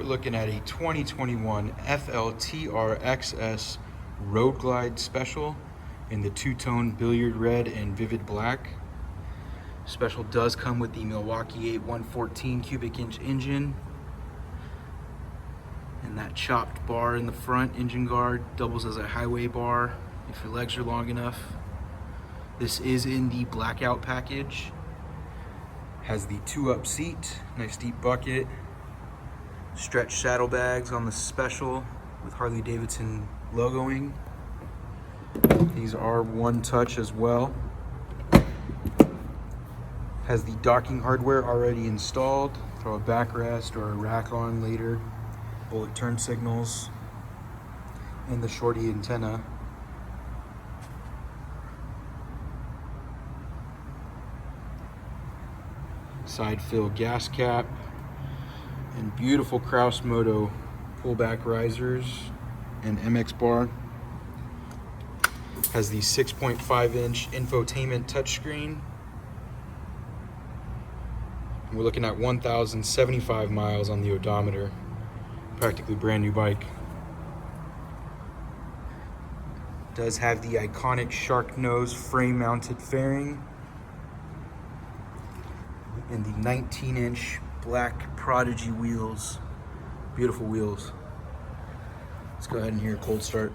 we're looking at a 2021 FLTRXS Road Glide Special in the two-tone Billiard red and vivid black. Special does come with the Milwaukee-Eight 114 cubic inch engine. And that chopped bar in the front engine guard doubles as a highway bar if your legs are long enough. This is in the blackout package. Has the 2-up seat, nice deep bucket, stretch saddlebags on the Special with Harley-Davidson logoing. These are one touch as well. Has the docking hardware already installed. Throw a backrest or a rack on later. Bullet turn signals and the shorty antenna. Side fill gas cap and beautiful Kraus Moto pullback risers and MX bar. Has the 6.5 inch infotainment touchscreen. We're looking at 1,075 miles on the odometer. Practically brand new bike. Does have the iconic Sharknose frame mounted fairing and the 19-inch black Prodigy wheels. Beautiful wheels. Let's go ahead and hear a cold start.